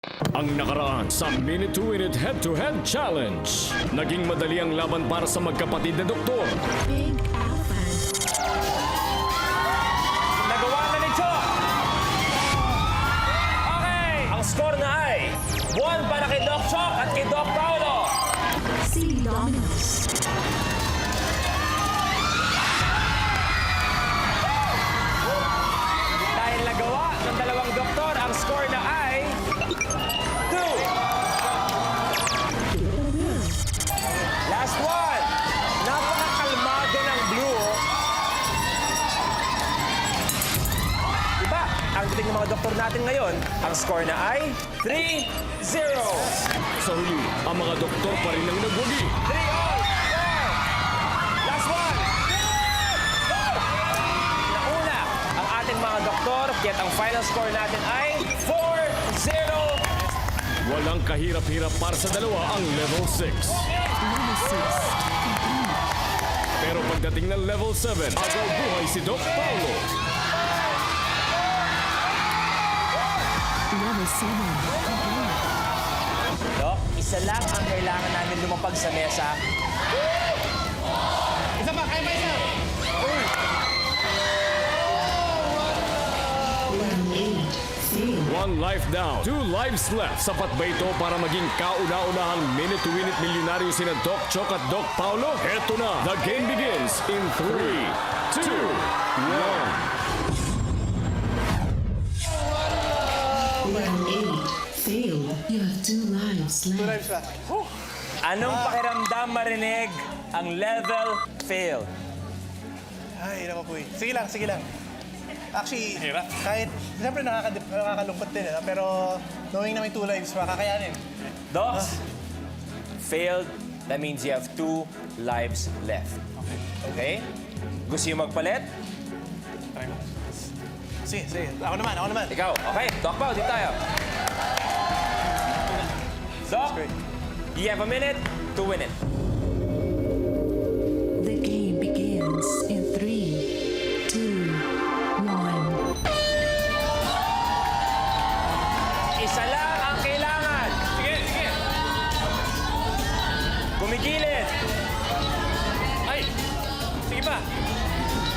Ang nakaraan sa Minute to Win It Head-to-Head Challenge. Naging madali ang laban para sa magkapatid na doktor. Big Alphan. Nagawa na ni Chok. Okay, ang score na ay 1 para kay Doc Chok at kay Doc Paolo. C. Dominos. Dahil nagawa ng dalawang doktor, ang score na ay 2. Last one. Napakakalmado ng Blue. Oh. Diba? Ang dating ng mga doktor natin ngayon, ang score na ay 3-0. Sa huli, ang mga doktor pa rin ang nagwagi. 3 all. Last one. Nauna ang ating mga doktor, yet ang final score natin ay 4-0. Walang kahirap-hirap para sa dalawa ang level 6. Level 6. Pero pagdating ng level 7, agaw buhay si Doc Paulo. Level 7. Dok, isa lang ang kailangan namin lumapag sa mesa. Isa pa, kaya pa isa. Level 8. Fail. 1 life down, 2 lives left. Sapat ba ito para maging kauna-unahang Minute to Win It milyonaryo sina Doc Chok at Doc Paulo? Eto na, the game begins in 3, 2, 1. Level 8. Fail. You have 2 lives left. Anong pakiramdam marinig ang level fail? Ay, naku po eh. Sige lang, sige lang. Actually, kahit, siyempre nakakalungkot din, pero knowing na may 2 lives, makakayanin. Docs, failed, that means you have 2 lives left. Okay? Gusto yung magpalit? Sige, sige. Ako naman. Ikaw. Okay, Doc Pao, dito tayo. Doc, you have a minute to win it. The game begins in 3, 2, 1. Isa lang ang kailangan. Sige. Gumigilid. Ay! Sige pa.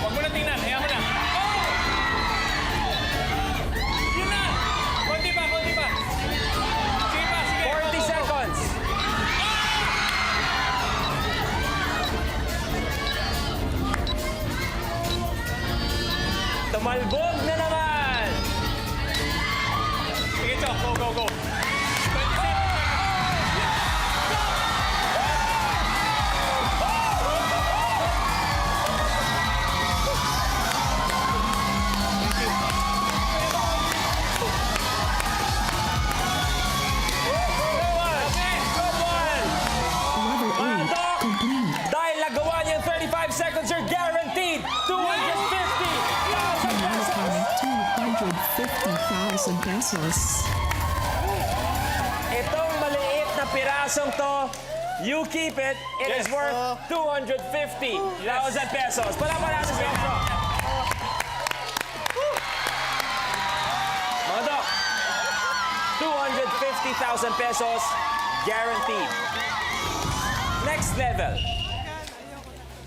Huwag mo na tingnan. Hayaan mo na. Oh! Yun na! Konti pa. Sige pa. 40 seconds. Tumalbog na naman. Sige, Chok. Go. 27 seconds. Good one. Level 8 Doc! complete. Dahil nagawa niya yung 35 seconds, you're guaranteed 250,000 pesos. 250,000 pesos. Itong maliit na pirasong to, you keep it. It is Yes. worth 250,000 pesos. Palaman natin sa inyo. Mga Doc, 250,000 pesos guaranteed. Next level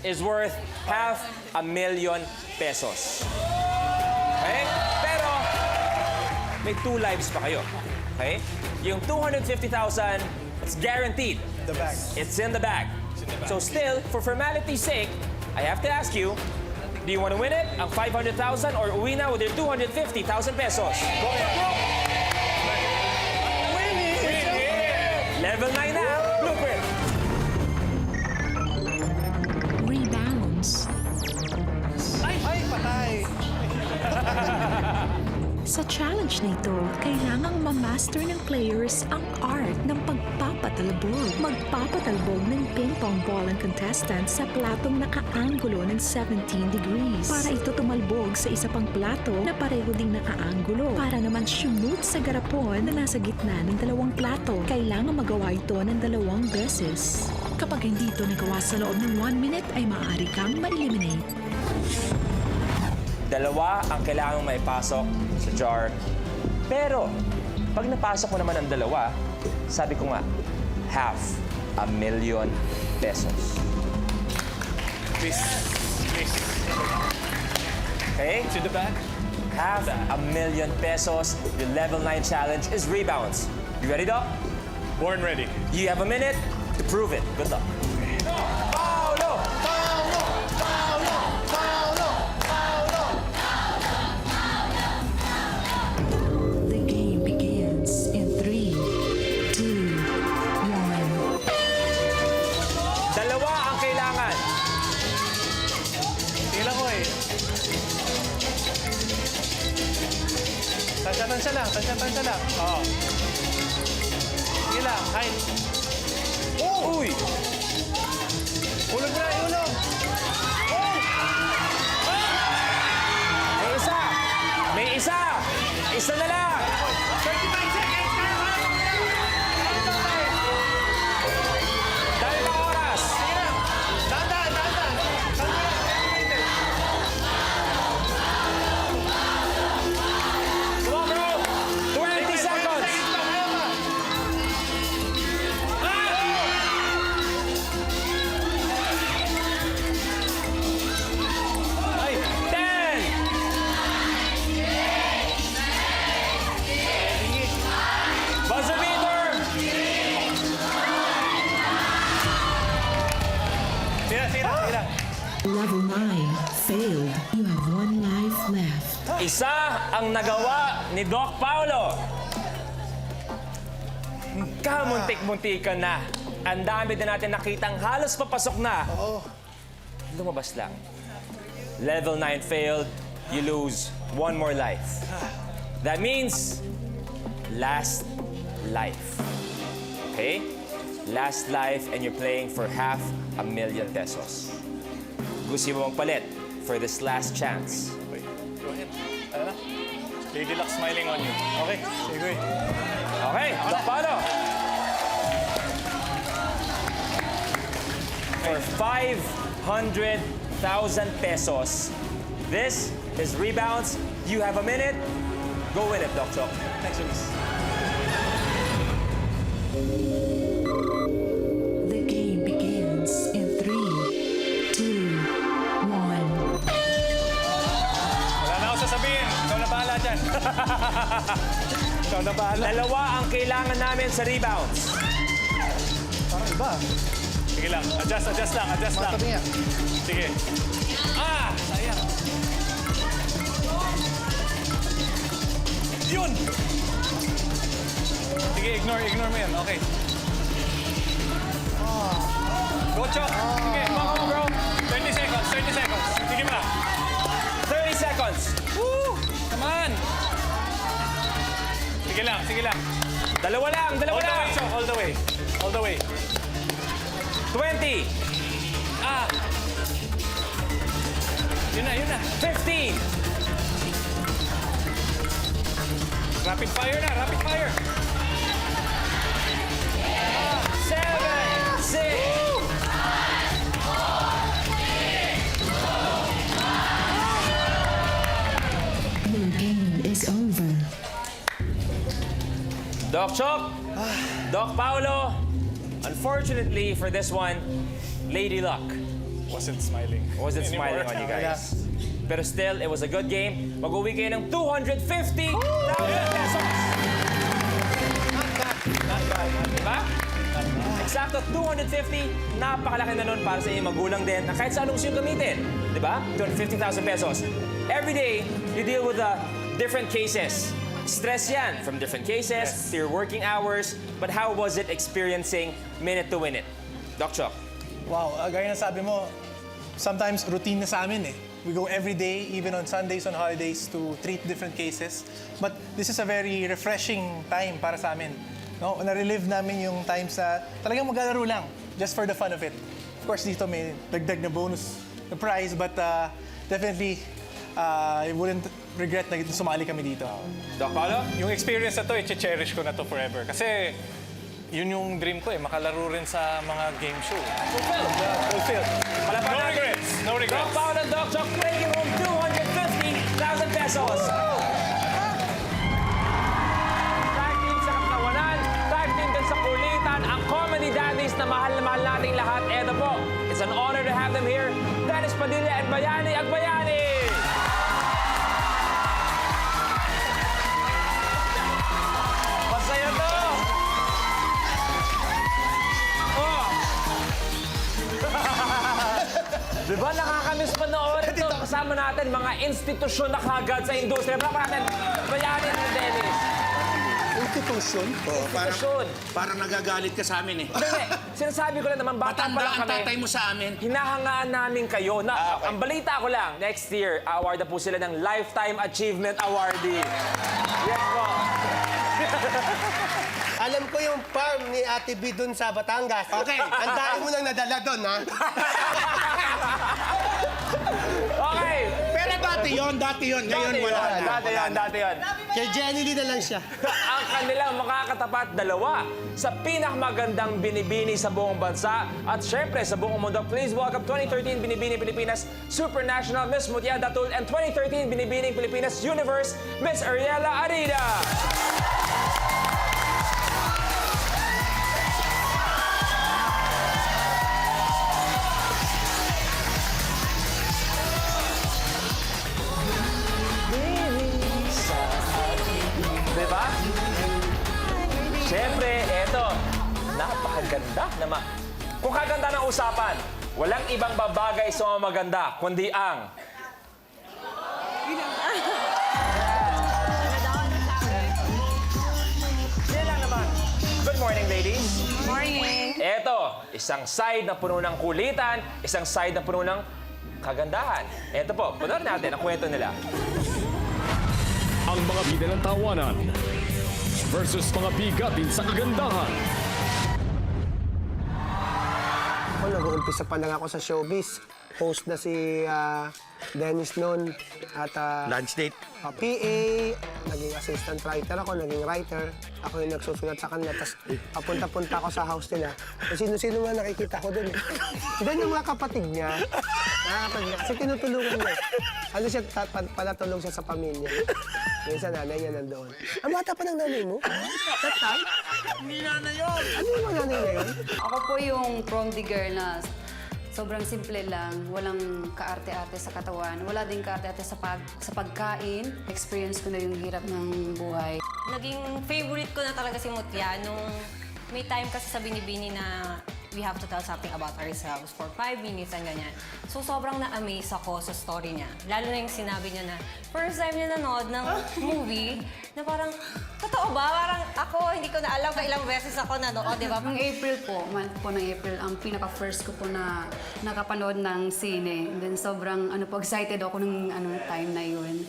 is worth 500,000 pesos. Okay? Pero, may 2 lives pa kayo. Okay? Yung 250,000, it's guaranteed. The bag. It's in the bag. So still, for formality's sake, I have to ask you, do you want to win it, ang 500,000, or uwi na with your 250,000 pesos? Level 9 na, blueprint. Rebounds. Ay, patay. Sa challenge na ito, kailangang ma-master ng players ang art ng pagpapatalbog. Magpapatalbog ng ping-pong ball ang contestant sa platong nakaanggulo ng 17 degrees. Para ito tumalbog sa isa pang plato na pareho ding nakaanggulo. Para naman shoot sa garapon na nasa gitna ng 2 plato. Kailangan magawa ito ng 2 beses. Kapag hindi ito nagawa sa loob ng 1 minute, ay maaari kang ma-eliminate. Dalawa ang kailangang maipasok sa jar. Pero, Pag napasok mo naman ang dalawa, sabi ko nga, $500,000 pesos. Please. Okay? To the back. $500,000 pesos. Your level 9 challenge is rebounds. You ready, Doc? Born ready. You have a minute to prove it. Good luck. Paolo! The game begins in 3, 2, 1. Dalawa ang kailangan. Tila ko eh. Tansya lang. Oo. Sige lang, kahit. Uy! Ulog mo na, ulog! May isa! Isa na lang! 35 seconds! Dahil pa oras! Sige na! Dahan! Come on, bro! 20 seconds! Ay! 10! Buzzer beater! Sige na. Level 9 failed. You have 1 life left. Isa ang nagawa ni Doc Paolo. Kamuntik-muntikan na. Ang dami din natin nakitang halos papasok na. Lumabas lang. Level 9 failed. You lose 1 more life. That means last life. Okay? Last life and you're playing for $500,000 pesos. Gusto mo magpalit for this last chance. Wait, go ahead. Ano na? Lady Luck smiling on you. Okay, sige. Okay, Doc Paolo. For $500,000 pesos, this is rebounds. You have a minute. Go win it, Doc Chok. Thanks, Luis. The game begins in 3, 2, 1. Wala na ako sasabihin. Ikaw na bahala dyan. Ikaw na bahala. Dalawa ang kailangan namin sa rebounds. Parang iba. Sige lang. Adjust lang. Matabi nga. Sige. Sayang. Yun! Sige, ignore mo yan. Okay. Go, Chok. Sige, come on, bro. 30 seconds. Sige ba? 30 seconds. Woo! Come on! Sige lang. Dalawa lang. All the way, Chok. All the way. 20. Yun na. 15. Rapid fire na. 7, 6. Your game is over. Doc Chok, Doc Paolo, unfortunately for this one, Lady Luck Wasn't smiling. wasn't anymore. smiling on you guys. Pero still, it was a good game. Mag-uwi kayo ng $250,000 pesos. Diba? Eksakto, 250. Napakalaki na nun para sa inyong magulang din na kahit sa anong gusto yung gamitin. Diba? 250,000 pesos. Every day, you deal with different cases. Stress yan from different cases to your working hours. But how was it experiencing Minute to Win It? Doc Chok. Wow, gaya na sabi mo, sometimes routine na sa amin eh. We go every day, even on Sundays, on holidays, to treat different cases. But this is a very refreshing time para sa amin. No? Na-relive namin yung times na talagang maglalaro lang, just for the fun of it. Of course, dito may dagdag na bonus, na prize, but definitely, I wouldn't regret na sumali kami dito. Doc Paolo? Yung experience na to, i-cherish ko na to forever. Kasi yun yung dream ko eh, makalaro rin sa mga game show. Fulfilled. Palapan No natin. regrets. No Doc regrets. Paolo and Doc Chok taking home $250,000 pesos. Thank you. na mahal nating lahat. Eto po, it's an honor to have them here. Dennis Padilla and Bayani Agbayani! Masaya to! Oh! Diba nakakamiss panoorin ito? Kasama natin mga institusyon na kagad sa industriya. Palakpakan natin, Bayani at Dennis. Institusyon? Oo, Institusyon. parang nagagalit ka sa amin eh. Hindi, sinasabi ko lang naman, bata pa Matanda lang ang kami. tatay mo sa amin. Hinahangaan namin kayo. Na, okay. Ang balita ko lang, next year, award na po sila ng Lifetime Achievement Awardee. Yes po. Alam ko yung farm ni Ate B dun sa Batangas. Okay. Ang dami mo nang nadala doon, ha? Okay. Pero dati yon. Ngayon wala na. Dati yun. Kay Jenny Lee na lang siya. Ang kanilang makakatapat dalawa sa pinakamagandang binibini sa buong bansa at syempre sa buong mundo. Please welcome 2013 Binibining Pilipinas Supernational Miss Mutia Datul and 2013 Binibining Pilipinas Universe Miss Ariela Arida. Diba? Siyempre, eto, napakaganda naman. Kung kaganda ng usapan, walang ibang babagay sa mga maganda, kundi ang... Yan lang naman. Good morning, ladies. Morning. Eto, isang side na puno ng kulitan, isang side na puno ng kagandahan. Eto po, panoorin natin ang kwento nila. Ang mga bida ng tawanan versus mga bigatin sa kagandahan. Ako, nag-uumpisa pa lang ako sa showbiz. Host na si Dennis noon. At Lunch date. PA, naging assistant writer ako, naging writer. Ako yung nagsusulat sa kanila. Tapos papunta-punta ako sa house nila. Kung sino-sino nga nakikita ko doon. Doon yung mga kapatid niya. Kasi tinutulungan niya. Ano siya, palatulong siya sa pamilya. Minsan nanay niya nandoon. Ang bata pa ng nanay mo? That time? Hindi na yun. Ano yung mga nanay na yun? Ako po yung prom digger na sobrang simple lang, walang kaarte-arte sa katawan, wala din kaarte-arte sa pagkain. Experience ko na yung hirap ng buhay. Naging favorite ko na talaga si Mutia nung may time kasi sa Binibini na we have to tell something about ourselves for 5 minutes and ganyan. So sobrang na-amaze ako sa story niya. Lalo na yung sinabi niya na first time niya nanood ng movie na parang, totoo ba? Parang ako, hindi ko na alam kung ilang beses ako nanood, di ba? Ng April po, month po ng April, ang pinaka-first ko po na nakapanood ng sine. And then sobrang excited ako ng time na yun.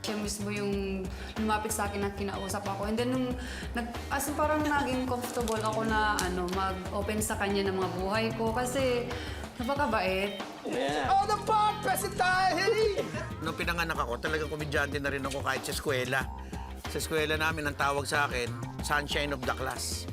Siya mismo yung lumapit sa akin na kinausap ako. And then nung, parang naging comfortable ako na mag-open sa kanya ng mga buhay ko kasi napakabait. Oh, the pop! Presidente! Nung pinanganak ako, talagang komedyante na rin ako kahit sa eskwela. Sa eskwela namin, ang tawag sa akin, Sunshine of the Class.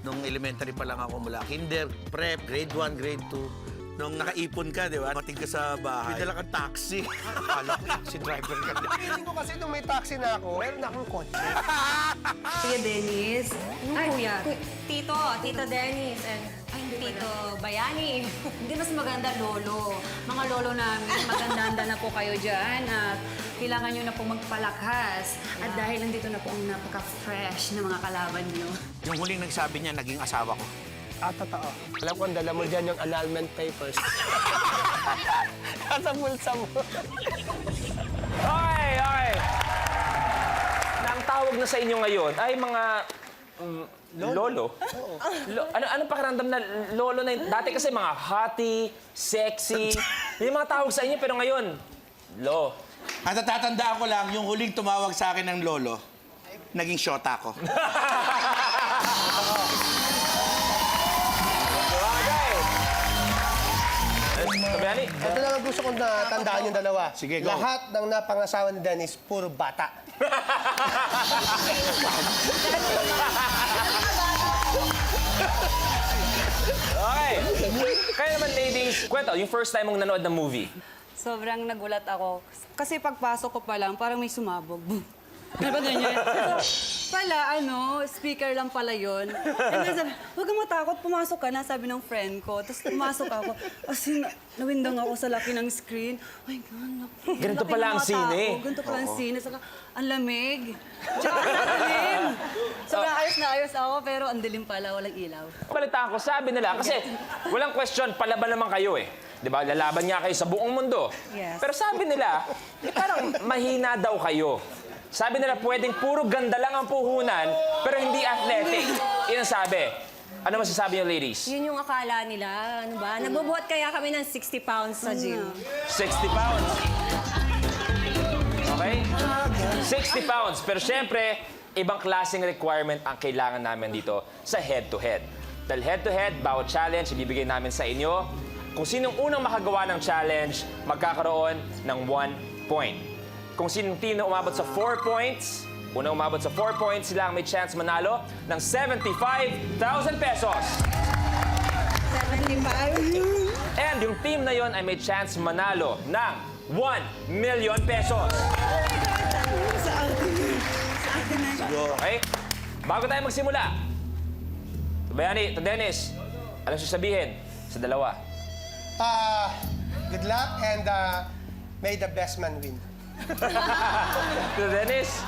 Nung elementary pa lang ako mula kinder, prep, grade 1, grade 2. Nung nakaipon ka, di ba? Mating ka sa bahay. Pidala kang taxi. Akala ko si driver ka. Feeling ko kasi nung may taxi na ako, meron na akong kotse. Kuya Dennis. Ay, Tito Dennis and Tito Bayani. Hindi mas maganda, lolo. Mga lolo namin, maganda na po kayo dyan at kailangan nyo na po magpalakas. At dahil nandito na po ang napaka-fresh na mga kalaban nyo. Yung huling nagsabi niya, naging asawa ko. Totoo. Alam ko, ang dala mo dyan yung annulment papers. Nasa bulsa mo. Okay. Ang tawag na sa inyo ngayon ay mga lolo. Ano pakiramdam na lolo na yun? Dati kasi mga hottie, sexy. Yung mga tawag sa inyo, pero ngayon, lo. At natatandaan ko lang, yung huling tumawag sa akin ng lolo, naging shota ko. Kabayani? Ito lang ang gusto kong natandaan yung dalawa. Sige, go. Lahat ng napangasawa ni Dennis, puro bata. Okay. Kaya naman, ladies, kwento, yung first time mong nanood ng movie. Sobrang nagulat ako. Kasi pagpasok ko pa lang, parang may sumabog. Boom. Di ba ganyan? pala, speaker lang pala yun. And then sabi, huwag kang matakot, pumasok ka na, sabi ng friend ko. Tapos pumasok ako, as in, nawindang ako sa laki ng screen. Oh my God, Ganito laki pala ng ang mga sine. tao. Ganito pala ang sine. Saka, ang lamig. Tsaka ang dilim. Sobrang ayos na ayos ako, pero ang dilim pala, walang ilaw. Balitaan ko, sabi nila, kasi walang question, palaban naman kayo eh. Di ba? Lalaban nga kayo sa buong mundo. Yes. Pero sabi nila, parang mahina daw kayo. Sabi nila, pwedeng puro ganda lang ang puhunan, pero hindi athletic. Yun ang sabi. Ano masasabi niyo, ladies? Yun yung akala nila. Ano ba? Nagbubuhat kaya kami ng 60 pounds sa gym. 60 pounds. Okay? 60 pounds. Pero syempre, ibang klaseng requirement ang kailangan namin dito sa head-to-head. Dahil head-to-head, bawat challenge, ibibigay namin sa inyo. Kung sinong unang makagawa ng challenge, magkakaroon ng 1 point. Kung sinong team na umabot sa 4 points, unang umabot sa 4 points, sila ang may chance manalo ng 75,000 pesos. 75? And yung team na yon ay may chance manalo ng 1 million pesos. Okay? Bago tayo magsimula, Bayani, to Dennis, anong sasabihin sa dalawa? Good luck and may the best man win. To Dennis,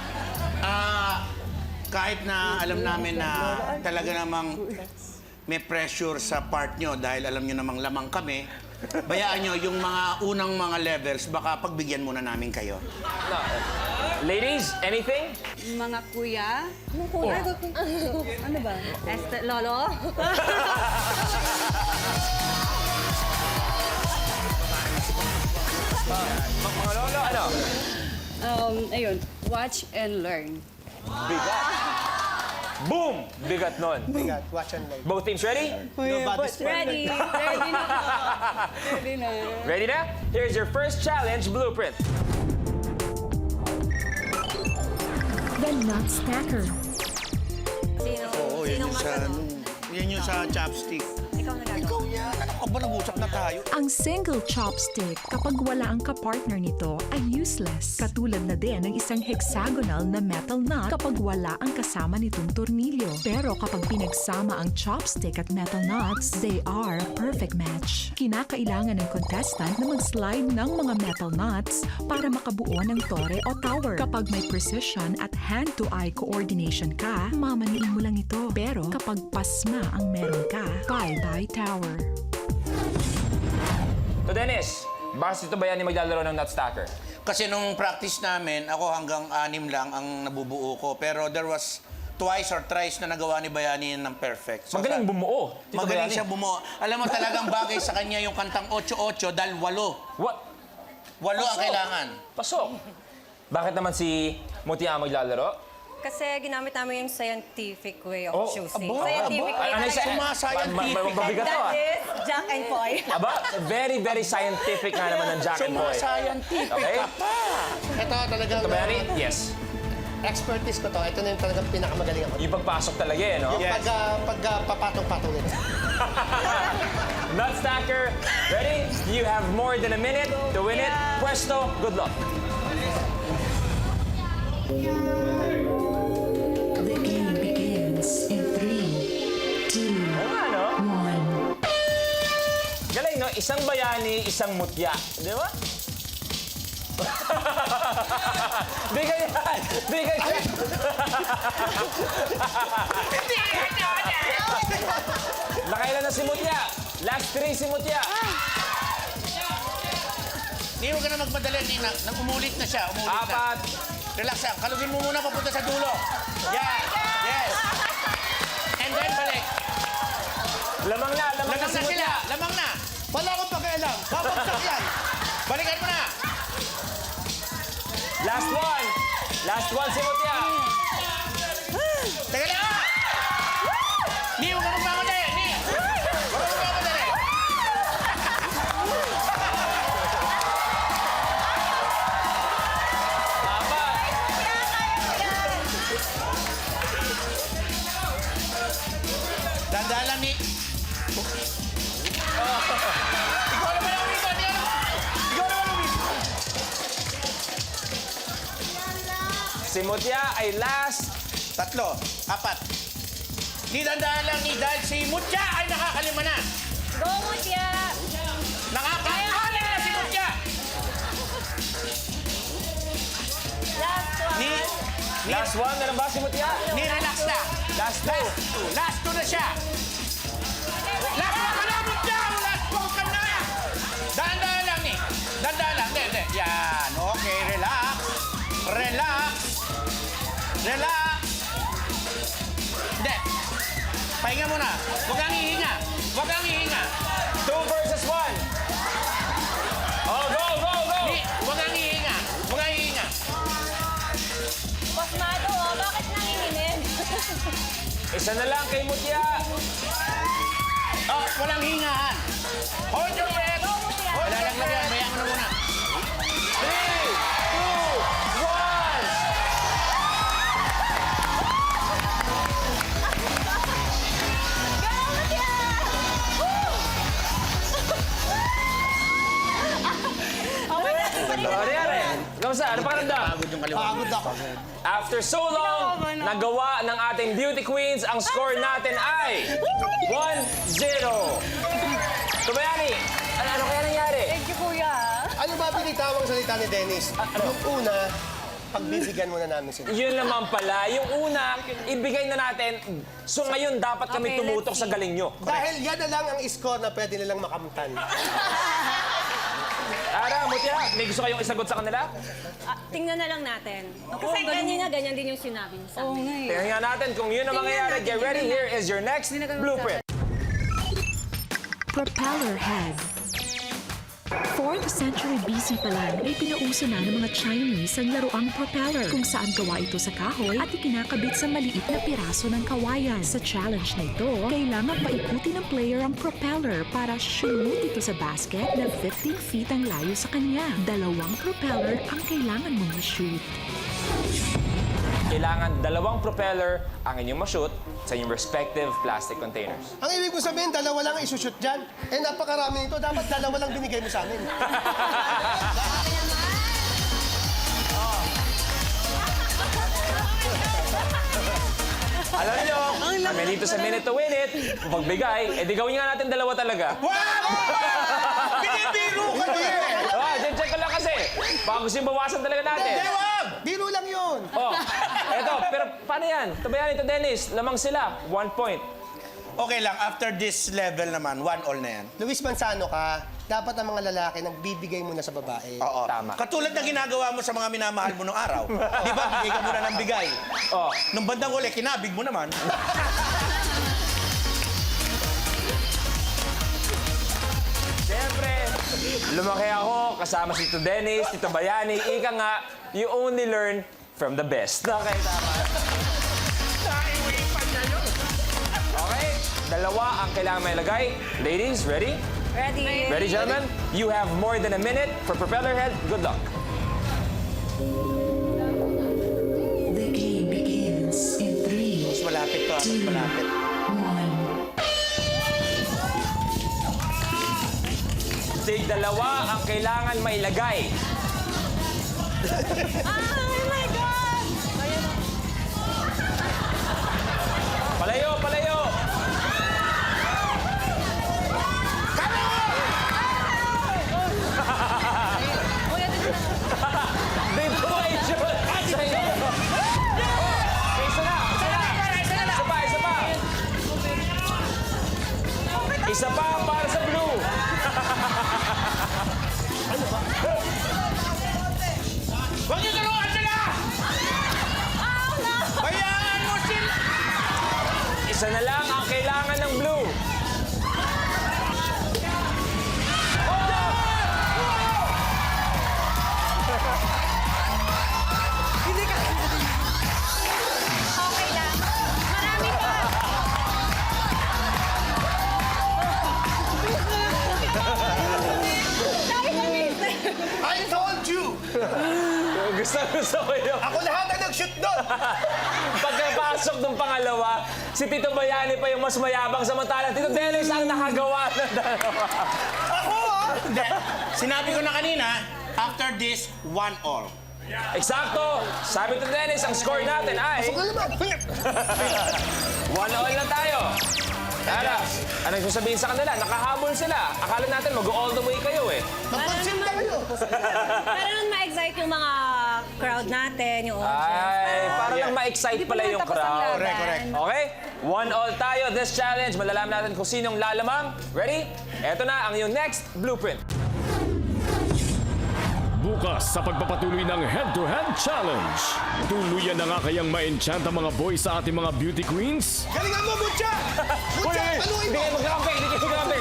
Kahit na alam namin na talaga namang may pressure sa part nyo dahil alam nyo namang lamang kami, bayaan nyo yung mga unang mga levels, baka pagbigyan muna namin kayo. ladies, anything? Mga kuya. Ano ba? Lolo? Mga lolo, ano? Ayun, watch and learn. Bigat. Boom! Bigat nun. Bigat, watch and learn. Both teams ready? Nobody's Ready? Ready na po. Ready na. Ready na? Here's your first challenge blueprint. The Nut Stacker. Oo, yan yung sa, yan yung sa chopstick. Ikaw na gagawin. Ikaw yan. Ano ka ba, nag-usap na tayo? Ang single chopstick, kapag wala ang kapartner nito, ay useless. Katulad na din ng isang hexagonal na metal nut kapag wala ang kasama nitong tornilyo. Pero kapag pinagsama ang chopstick at metal nuts, they are a perfect match. Kinakailangan ng contestant na mag-slide ng mga metal nuts para makabuo ng tore o tower. Kapag may precision at hand-to-eye coordination ka, mamaniin mo lang ito. Pero kapag pasma ang meron ka, bye-bye tower. So Dennis, bakit ito ba yan yung maglalaro ng nut stacker? Kasi nung practice namin, ako hanggang 6 lang ang nabubuo ko. Pero there was twice or thrice na nagawa ni Bayani ng perfect. So, Magaling bumuo. Tito Magaling Bayani. siya bumuo. Alam mo talagang bagay sa kanya yung kantang 8-8 dahil 8. What? 8 ang kailangan. Pasok. Bakit naman si Mutia ang maglalaro? Kasi ginamit namin yung scientific way of Oh, choosing. aba, Scientific way. Ano talaga. Sumascientific. Mabigat to ah. That is Jack and Poy. Aba, very, very scientific nga naman ng Jack and Boy. Sumascientific Okay? ka pa. Ito talagang Tito Bayani? Yes. expertise ko to. Ito na yung talagang pinakamagaling ako. Yung pagpasok talaga eh, no? Yung pagpapatong-patong nito. Nut stacker, ready? You have more than a minute to win it. Puesto, good luck. The game begins in 3, 2, Ano? 1. Galing, no? Isang Bayani, isang Mutya. Di ba? Di ganyan! Di ganyan! Nakailan na si Mutya? Last 3 si Mutya. Hindi mo ka na magmadali, Nina. Umulit na siya. Umulit na. 4. Relax lang. Kalugin mo muna papunta sa dulo. Yan. Yes. And then balik. Lamang na Lamang si na sila. Mutya. Lamang na. Wala akong pakialam. Babagsak yan. Balikan mo na. Last one. Last one si Mutya. Teka lang. Ni, huwag ka magmamadali. Ni. Huwag ka magmamadali. Dandahan lang, Ni. Ikaw naman ang umikot. Ikaw naman ang umikot. Si Mutya ay last Tatlo. Apat. Di dandaan lang ni dahil si Mutya ay nakakalima na. Go, Mutya! Nakakaanin na si Mutya. Last one. Last one, meron ba si Mutya? Ni-relax na. Last two. Last two na siya. Last one ka na, Mutya! Last one ka na! Dandaan lang ni. Dandaan lang. Hindi. Yan. Okay, relax. Relax. Relax. Hindi. Pahinga muna. Huwag kang hihinga. Huwag kang hihinga. 2 versus 1. Oh, go! Huwag kang hihinga. Huwag kang hihinga. Pasmado, oh. Bakit nanginginig? Isa na lang kay Mutya. Oh, walang hingahan. Hold your breath. Wala lang yan. Mayang na muna. 3, 2, 1. Nangyari. Kamusta? Ano pakiramdam? Pagod ako. After so long, nagawa ng ating beauty queens, ang score natin ay 1-0. Tubayani, ano kaya nangyari? Thank you, Kuya. Ano ba binitawang salita ni Dennis? Yung una, pagbibigyan muna namin sila. Yun naman pala. Yung una, ibigay na natin. So ngayon, dapat kami Okay, tumutok let's sa galing nyo. Dahil yan na lang ang score na pwede nilang makamtan. Ara, Mutya, may gusto kayong isagot sa kanila? Tingnan na lang natin. Kasi ganyan din yung sinabi niya sa amin. Tingnan nga natin kung yun ang mangyayari. Get ready, here is your next blueprint. Propeller head. 4th century BC pa lang ay pinauso na ng mga Chinese ang laruang propeller kung saan gawa ito sa kahoy at ikinakabit sa maliit na piraso ng kawayan. Sa challenge na ito, kailangan paikutin ng player ang propeller para shoot ito sa basket na 15 feet ang layo sa kanya. 2 propeller ang kailangan mong ma-shoot. Kailangan 2 propeller ang inyong ma-shoot sa inyong respective plastic containers. Ang ibig mo sabihin, 2 lang ang isushoot dyan. Eh, napakarami nito. Dapat 2 lang binigay mo sa amin. Alam nyo, kami dito sa Minute to Win It, kung pagbigay, edi gawin nga natin 2 talaga. Binibiro ka din! Check ko lang kasi. Baka gusto yung bawasan talaga natin. Dewag! Biro lang yun. Oh, eto, pero paano yan? Tubayan ito, Dennis. Lamang sila. 1 point. Okay lang, after this level naman, 1-all na yan. Luis Manzano ka, dapat ang mga lalaki nagbibigay muna sa babae. Oo. Tama. Katulad ng ginagawa mo sa mga minamahal mo nung araw. Di ba? Bigay ka muna ng bigay. Oh, Nung bandang uli, kinabig mo naman. siyempre, lumaki ako kasama si Tito Dennis, Tito Bayani. Ika nga, you only learn from the best. Okay, tama. Okay, 2 ang kailangan may lagay. Ladies, ready? Ready? Ready, gentlemen? You have more than a minute for propeller head. Good luck. The game begins in 3, Mas malapit to, mas malapit. 1. Tig 2 ang kailangan mailagay. Oh my God! Palayo, palayo! Dito mo i-shoot! Sa iyo! Isa na! Isa pa! Isa pa para sa blue! Huwag niyo tulungan sila! Bayaan mo sila! Isa na lang ang kailangan ng blue. Okay lang. Marami pa. I told you! Gusto ko yun. Ako lahat ang nag-shoot doon! Pagkapasok ng pangalawa, si Tito Bayani pa yung mas mayabang samantalang Tito Dennis ang nakagawa ng 2. Ako ah! Hindi. Sinabi ko na kanina, after this, 1-all. Eksakto! Sabi to Dennis, ang score natin ay... 1-all na tayo. Tara, ano yung sasabihin sa kanila? Nakahabol sila. Akala natin mag-all the way kayo eh. Mapansin tayo! Para lang ma-excite yung mga crowd natin, yung audience. Ay, para lang ma-excite pala yung crowd. Correct. Okay? 1-all tayo. This challenge, malalaman natin kung sinong lalamang. Ready? Eto na ang iyong next blueprint. Bukas sa pagpapatuloy ng head-to-head challenge. Tuluyan na nga kayang ma-enchant ang mga boys sa ating mga beauty queens? Galingan mo, Butcha! Butcha, paluin Hindi mo! kayo magkakampi, hindi kayo magkakampi.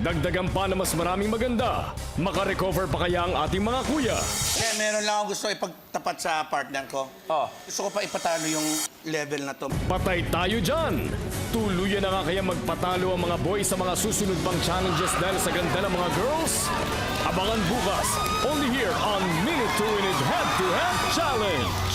Dagdagan pa na mas maraming maganda. Makarecover pa kaya ang ating mga kuya? Kaya meron lang ako gusto ipagtapat sa partner ko. Oh. Gusto ko pa ipatalo yung level na to. Patay tayo dyan! Tuluyan na nga kaya magpatalo ang mga boys sa mga susunod pang challenges dahil sa ganda ng mga girls? Abangan bukas, only here on Minute to Win It Head to Head Challenge!